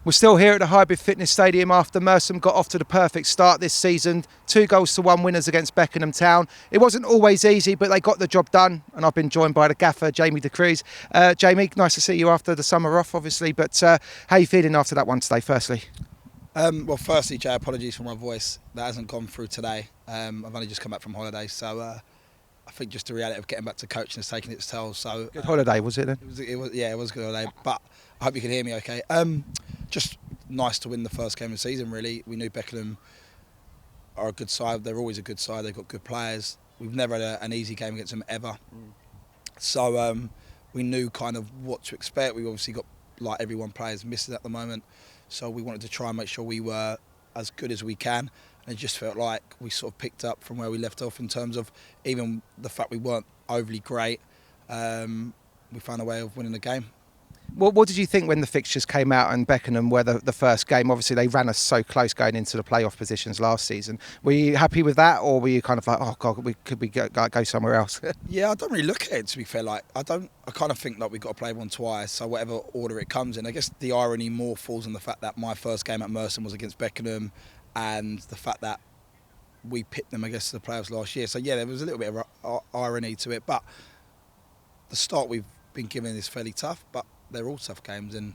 We're still here at the Hybrid Fitness Stadium after Merstham got off to the perfect start this season. 2-1 winners against Beckenham Town. It wasn't always easy, but they got the job done. And I've been joined by the gaffer, Jamie Decruz. Jamie, nice to see you after the summer off, obviously. But how are you feeling after that one today, firstly? Well, firstly, Jay, apologies for my voice. That hasn't gone through today. I've only just come back from holiday, so I think just the reality of getting back to coaching has taken its toll. So Good holiday, was it then? It was a good holiday. But I hope you can hear me okay. Just nice to win the first game of the season, really. We knew Beckenham are a good side. They're always a good side. They've got good players. We've never had an easy game against them ever. So we knew kind of what to expect. We obviously got, like everyone, players missing at the moment. So we wanted to try and make sure we were as good as we can. And it just felt like we sort of picked up from where we left off in terms of even the fact we weren't overly great. We found a way of winning the game. What did you think when the fixtures came out and Beckenham were the first game? Obviously, they ran us so close going into the playoff positions last season. Were you happy with that, or were you kind of like, oh God, could we go somewhere else? Yeah, I don't really look at it, to be fair. Like, I kind of think that we've got to play one twice, so whatever order it comes in. I guess the irony more falls on the fact that my first game at Merstham was against Beckenham, and the fact that we picked them against the playoffs last year. So yeah, there was a little bit of irony to it, but the start we've been given is fairly tough, but they're all tough games, and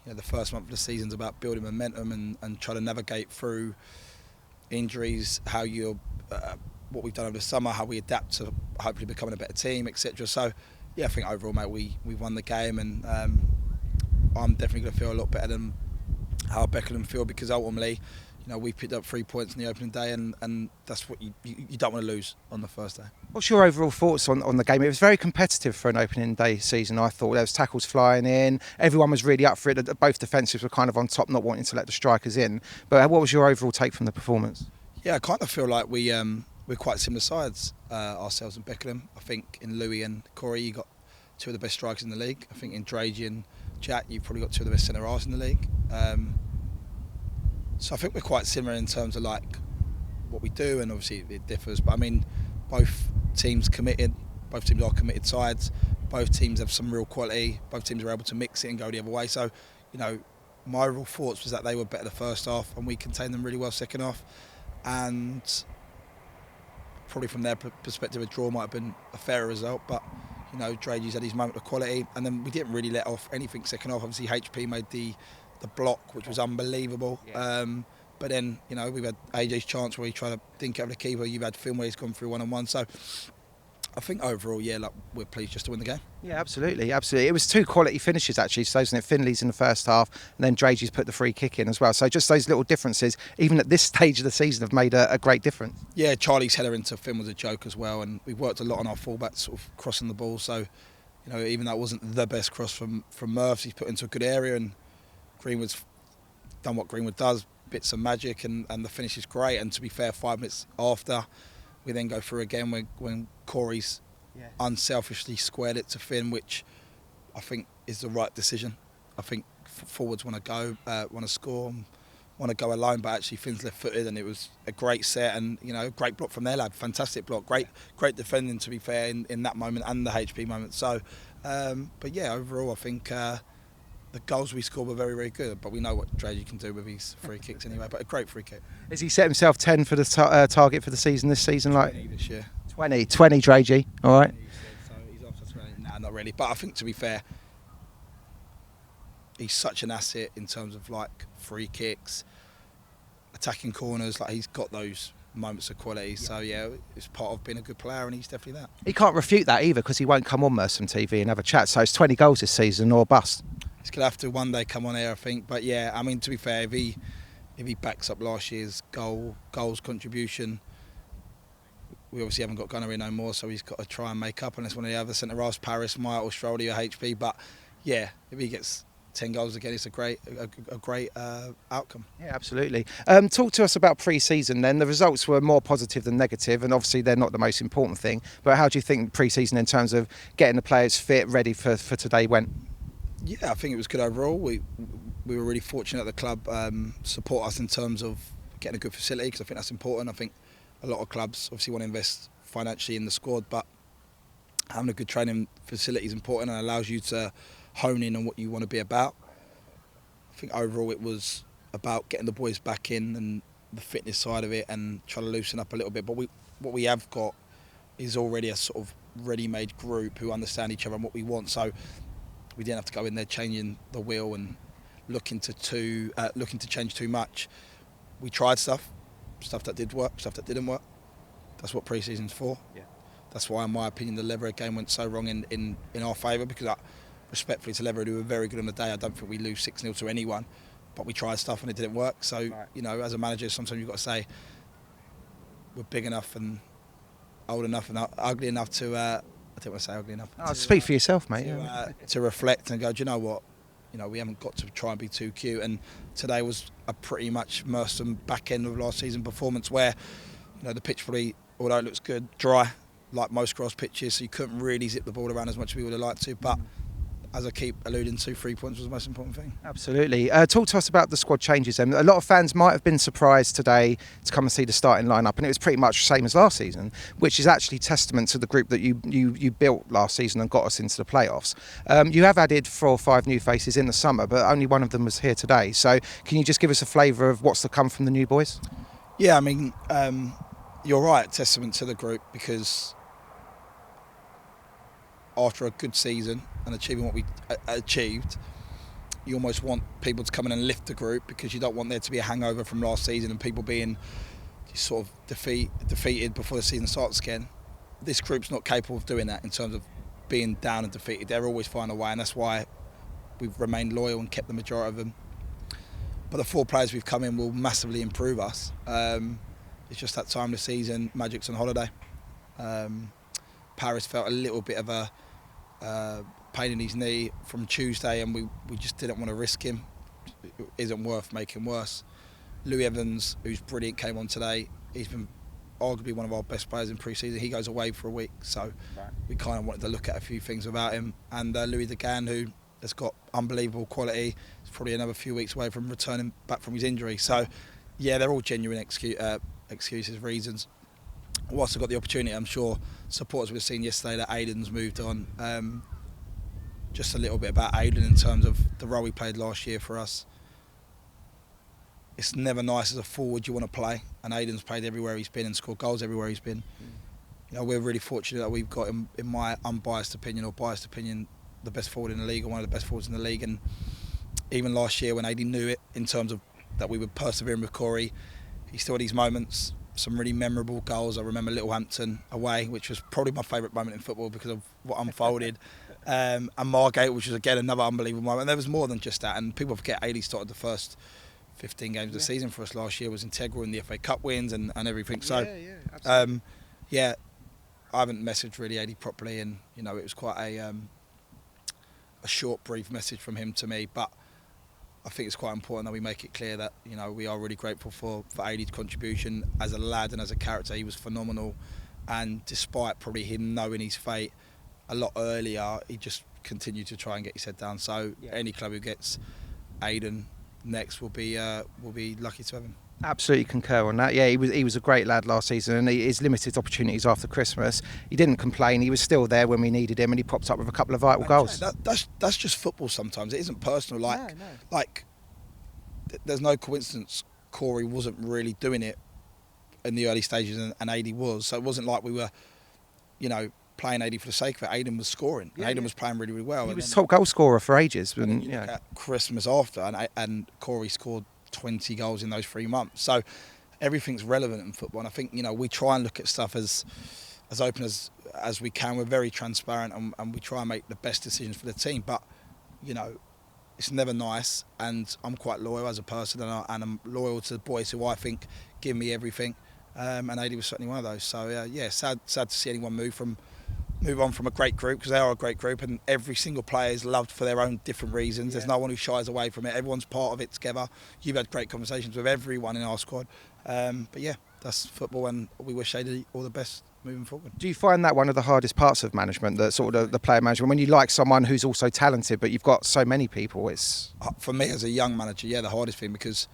the first month of the season's about building momentum and trying to navigate through injuries, how what we've done over the summer, how we adapt to hopefully becoming a better team, etc. So yeah, I think overall, mate, we won the game, and I'm definitely going to feel a lot better than how Beckenham feel, because ultimately, we picked up 3 points in the opening day, and that's what you don't want to lose on the first day. What's your overall thoughts on the game? It was very competitive for an opening day season, I thought. There was tackles flying in. Everyone was really up for it. Both defensives were kind of on top, not wanting to let the strikers in. But what was your overall take from the performance? Yeah, I kind of feel like we're quite similar sides, ourselves and Beckenham. I think in Louis and Corey, you got two of the best strikers in the league. I think in Dragey and Jack, you've probably got two of the best centre-halves in the league. So I think we're quite similar in terms of like what we do, and obviously it differs. But I mean, both teams committed. Both teams are committed sides. Both teams have some real quality. Both teams are able to mix it and go the other way. So, my overall thoughts was that they were better the first half, and we contained them really well second half. And probably from their perspective, a draw might have been a fairer result. But Dragey's had his moment of quality, and then we didn't really let off anything second half. Obviously, HP made the block, which was unbelievable. Yeah. But then, we've had AJ's chance where he tried to dink out the keeper. You've had Finn where he's gone through one-on-one. So I think overall, yeah, we're pleased just to win the game. Yeah, absolutely. It was two quality finishes, actually. So, isn't it? Finley's in the first half, and then Dragey's put the free kick in as well. So just those little differences, even at this stage of the season, have made a great difference. Yeah, Charlie's header into Finn was a joke as well, and we've worked a lot on our fullbacks sort of crossing the ball. So, even though it wasn't the best cross from Murphs, he's put into a good area, and Greenwood's done what Greenwood does, bits of magic, and the finish is great. And to be fair, 5 minutes after, we then go through again when Corey's unselfishly squared it to Finn, which I think is the right decision. I think forwards want to go, want to score, want to go alone, but actually Finn's left-footed, and it was a great set, and great block from their lad, fantastic block, great defending, to be fair, in that moment and the HP moment. So, but yeah, overall I think the goals we scored were very, very good, but we know what Dragey can do with his free kicks anyway. But a great free kick. Has he set himself 10 for the target for the season this season? 20 this year. 20 Dragey. All right. So he's off to 20. Nah, not really. But I think, to be fair, he's such an asset in terms of like free kicks, attacking corners. Like, he's got those moments of quality. So yeah, it's part of being a good player, and he's definitely that. He can't refute that either, because he won't come on Merstham TV and have a chat. So it's 20 goals this season or bust. He's going to have to one day come on here, I think. But yeah, I mean, to be fair, if he backs up last year's goals contribution, we obviously haven't got Gunnery no more, so he's got to try and make up, unless one of the other centre-halves, Paris, Myatt or Stroley or HP. But yeah, if he gets 10 goals again, it's a great outcome. Yeah, absolutely. Talk to us about pre-season then. The results were more positive than negative, and obviously they're not the most important thing. But how do you think pre-season, in terms of getting the players fit, ready for today, went? Yeah, I think it was good overall. We were really fortunate that the club support us in terms of getting a good facility, because I think that's important. I think a lot of clubs obviously want to invest financially in the squad, but having a good training facility is important and allows you to hone in on what you want to be about. I think overall it was about getting the boys back in and the fitness side of it and trying to loosen up a little bit. But what we have got is already a sort of ready-made group who understand each other and what we want. So we didn't have to go in there changing the wheel and looking to change too much. We tried stuff that did work, stuff that didn't work. That's what pre-season's for. Yeah. That's why, in my opinion, the Leverett game went so wrong in our favour, because respectfully to Leverett, who were very good on the day, I don't think we lose 6-0 to anyone. But we tried stuff and it didn't work. So, right. As a manager, sometimes you've got to say, we're big enough and old enough and ugly enough to, I don't want to say ugly enough. Oh, speak for yourself, mate. To reflect and go, do you know what? We haven't got to try and be too cute. And today was a pretty much Merstham back end of last season performance where, the pitch probably, although it looks good, dry, like most grass pitches, so you couldn't really zip the ball around as much as we would have liked to. But as I keep alluding to, 3 points was the most important thing. Absolutely. Talk to us about the squad changes then. A lot of fans might have been surprised today to come and see the starting lineup, and it was pretty much the same as last season, which is actually testament to the group that you built last season and got us into the playoffs. You have added 4 or 5 new faces in the summer, but only one of them was here today. So can you just give us a flavour of what's to come from the new boys? Yeah, I mean, you're right, testament to the group, because after a good season and achieving what we achieved, you almost want people to come in and lift the group, because you don't want there to be a hangover from last season and people being sort of defeated before the season starts again. This group's not capable of doing that in terms of being down and defeated. They're always finding a way, and that's why we've remained loyal and kept the majority of them. But the 4 players we've come in will massively improve us. It's just that time of the season, Magic's on holiday. Paris felt a little bit of a pain in his knee from Tuesday, and we just didn't want to risk him. It isn't worth making worse. Louis Evans, who's brilliant, came on today. He's been arguably one of our best players in pre-season. He goes away for a week, so we kind of wanted to look at a few things about him. And Louis Degan, who has got unbelievable quality, is probably another few weeks away from returning back from his injury. So, yeah, they're all genuine excuses, reasons. Whilst I got the opportunity, I'm sure supporters would have seen yesterday that Aidan's moved on. Just a little bit about Aidan in terms of the role he played last year for us. It's never nice as a forward you want to play, and Aidan's played everywhere he's been and scored goals everywhere he's been. We're really fortunate that we've got, in my unbiased opinion or biased opinion, the best forward in the league, or one of the best forwards in the league. And even last year when Aidan knew it, in terms of that we were persevering with Corey, he still had these moments, some really memorable goals. I remember Littlehampton away, which was probably my favourite moment in football because of what unfolded. And Margate, which was again another unbelievable moment. And there was more than just that. And people forget Aidan started the first 15 games of the season for us last year, was integral in the FA Cup wins and everything. So, absolutely. I haven't messaged really Aidan properly, and it was quite a short, brief message from him to me. But I think it's quite important that we make it clear that we are really grateful for Aidan's contribution as a lad and as a character. He was phenomenal, and despite probably him knowing his fate a lot earlier, he just continued to try and get his head down. So any club who gets Aidan next will be lucky to have him. Absolutely concur on that. Yeah, he was a great lad last season, and his limited opportunities after Christmas, he didn't complain. He was still there when we needed him, and he popped up with a couple of vital goals. That's just football. Sometimes it isn't personal. There's no coincidence. Corey wasn't really doing it in the early stages, and Aidan was. So it wasn't like we were, playing Aidan for the sake of it. Aidan was scoring. And Aidan was playing really, really well. He was top goal scorer for ages. And you look at Christmas after, and Corey scored 20 goals in those 3 months. So everything's relevant in football. And I think, we try and look at stuff as open as we can. We're very transparent, and we try and make the best decisions for the team. But, it's never nice. And I'm quite loyal as a person, and I'm loyal to the boys who I think give me everything. And Aidan was certainly one of those. So, sad to see anyone move on from a great group, because they are a great group, and every single player is loved for their own different reasons. There's no one who shies away from it. Everyone's part of it together. You've had great conversations with everyone in our squad. But that's football, and we wish Aidan all the best moving forward. Do you find that one of the hardest parts of management, the sort of the player management, when you like someone who's also talented, but you've got so many people? It's for me as a young manager, the hardest thing, because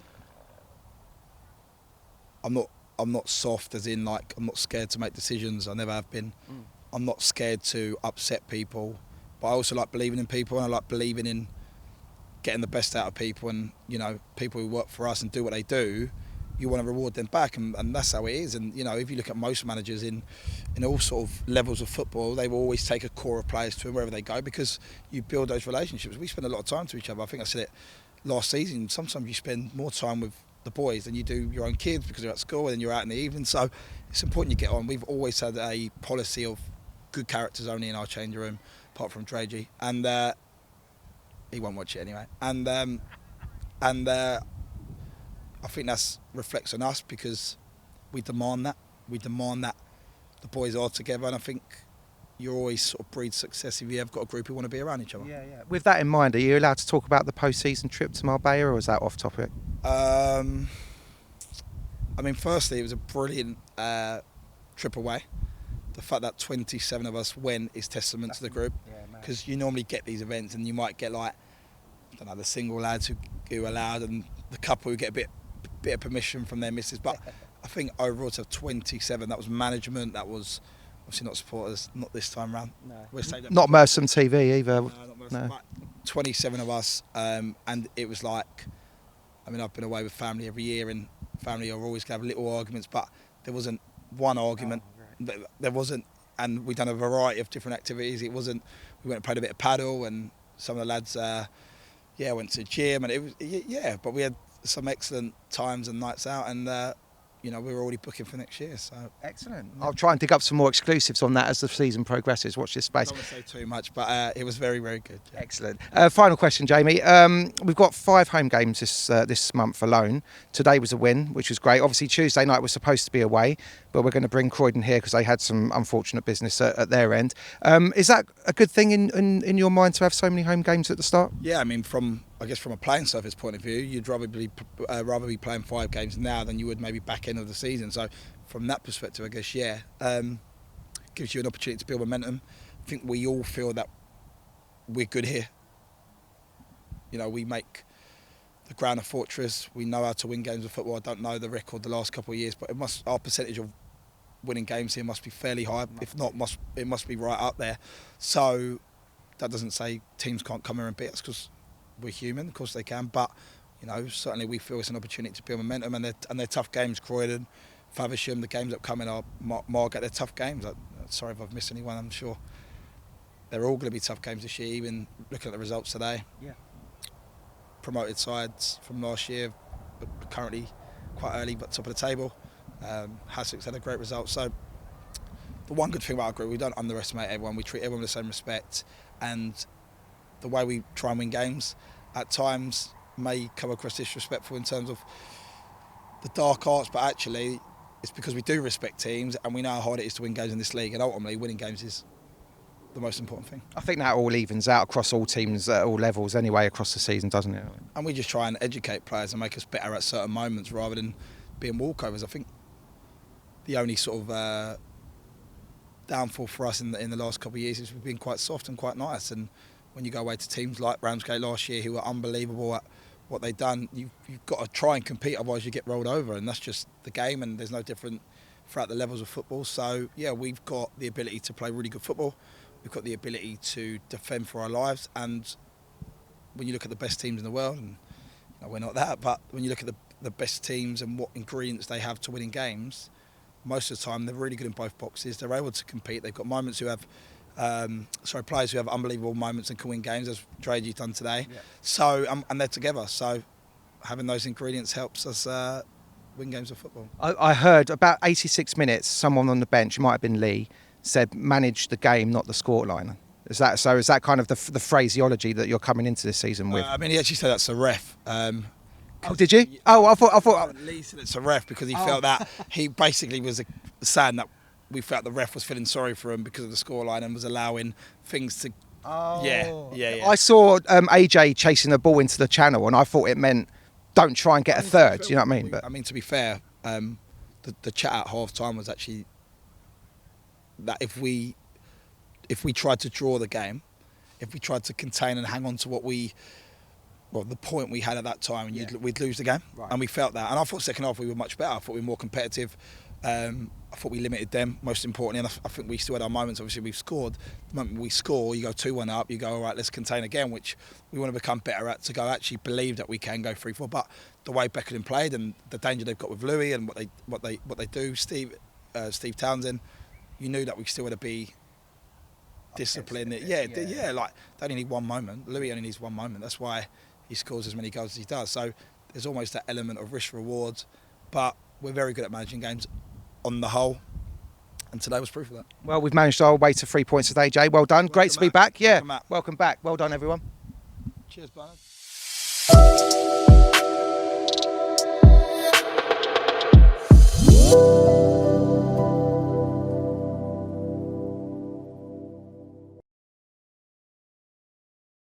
I'm not soft, as in I'm not scared to make decisions. I never have been. I'm not scared to upset people, but I also like believing in people, and I like believing in getting the best out of people, and people who work for us and do what they do, you want to reward them back, and that's how it is. And if you look at most managers in all sort of levels of football, they will always take a core of players to them wherever they go, because you build those relationships. We spend a lot of time to each other. I think I said it last season. Sometimes you spend more time with the boys than you do your own kids, because they're at school and then you're out in the evening. So it's important you get on. We've always had a policy of good characters only in our changing room, apart from Dragey, and he won't watch it anyway. And I think that reflects on us, because we demand that. We demand that the boys are together, and I think you always sort of breed success if you have got a group who want to be around each other. Yeah. With that in mind, are you allowed to talk about the post-season trip to Marbella, or is that off topic? Firstly, it was a brilliant trip away. The fact that 27 of us went is testament to the group, because you normally get these events and you might get the single lads who are allowed, and the couple who get a bit of permission from their missus. But I think overall to have 27, that was management, that was obviously not supporters, not this time round. No. Not Merstham TV either. No, not Merstham. No. 27 of us, and it was like, I've been away with family every year, and family are always going to have little arguments, but there wasn't one argument. There wasn't, and we've done a variety of different activities. We went and played a bit of paddle, and some of the lads, went to the gym, and it was, but we had some excellent times and nights out, and we're already booking for next year. So excellent. I'll try and dig up some more exclusives on that as the season progresses. Watch this space. I don't want to say too much, but it was very, very good. Yeah. Excellent. Final question, Jamie. We've got 5 home games this month alone. Today was a win, which was great. Obviously, Tuesday night was supposed to be away, but we're going to bring Croydon here because they had some unfortunate business at their end. Is that a good thing in your mind to have so many home games at the start? Yeah, from a playing surface point of view, you'd rather be playing 5 games now than you would maybe back end of the season. So from that perspective, I guess, gives you an opportunity to build momentum. I think we all feel that we're good here. We make the ground a fortress. We know how to win games of football. I don't know the record the last couple of years, but our percentage of winning games here must be fairly high. If not, it must be right up there. So that doesn't say teams can't come here and beat us, because we're human. Of course they can, but certainly we feel it's an opportunity to build momentum, and they're tough games. Croydon, Faversham, the games that come in are Margate. They're tough games. Sorry if I've missed anyone. I'm sure they're all going to be tough games this year. Even looking at the results today, promoted sides from last year, but currently quite early, but top of the table. Hassocks had a great result. So the one good thing about our group, we don't underestimate everyone. We treat everyone with the same respect, and the way we try and win games at times may come across disrespectful in terms of the dark arts, but actually it's because we do respect teams and we know how hard it is to win games in this league, and ultimately winning games is the most important thing. I think that all evens out across all teams at all levels anyway across the season, doesn't it? And we just try and educate players and make us better at certain moments rather than being walkovers. I think the only sort of downfall for us in the last couple of years is we've been quite soft and quite nice, and when you go away to teams like Ramsgate last year, who were unbelievable at what they've done, you've got to try and compete, otherwise you get rolled over, and that's just the game, and there's no different throughout the levels of football. So we've got the ability to play really good football. We've got the ability to defend for our lives, and when you look at the best teams in the world, and we're not that, but when you look at the best teams and what ingredients they have to winning games, most of the time they're really good in both boxes. They're able to compete. They've got moments who have players who have unbelievable moments and can win games, as Dragey's done today. Yeah. So, and they're together. So, having those ingredients helps us win games of football. I heard about 86 minutes. Someone on the bench, it might have been Lee, said, "Manage the game, not the scoreline." Is that so? Is that kind of the phraseology that you're coming into this season with? He actually said that's a ref. Oh, did you? I thought Lee said it's a ref because he felt that he basically was saying that we felt the ref was feeling sorry for him because of the scoreline and was allowing things to. Oh. Yeah. I saw AJ chasing the ball into the channel, and I thought it meant don't try and get a third. Do you know what I mean? But to be fair, the chat at half time was actually that if we tried to draw the game, if we tried to contain and hang on to the point we had at that time, we'd lose the game. Right. And we felt that. And I thought second half we were much better. I thought we were more competitive. I I thought we limited them, most importantly, and I think we still had our moments. Obviously, we've scored. The moment we score, you go 2-1 up, you go, all right, let's contain again, which we want to become better at, to go actually believe that we can go 3-4. But the way Beckenham played and the danger they've got with Louis and what they do, Steve Townsend, you knew that we still had to be disciplined. Like they only need one moment. Louis only needs one moment. That's why he scores as many goals as he does. So there's almost that element of risk reward. But we're very good at managing games on the whole, and today was proof of that. Well, we've managed our way to 3 points today, Jay. Well done. Great to be back. Yeah, Welcome back. welcome back. Well done, everyone. Cheers, Bernard.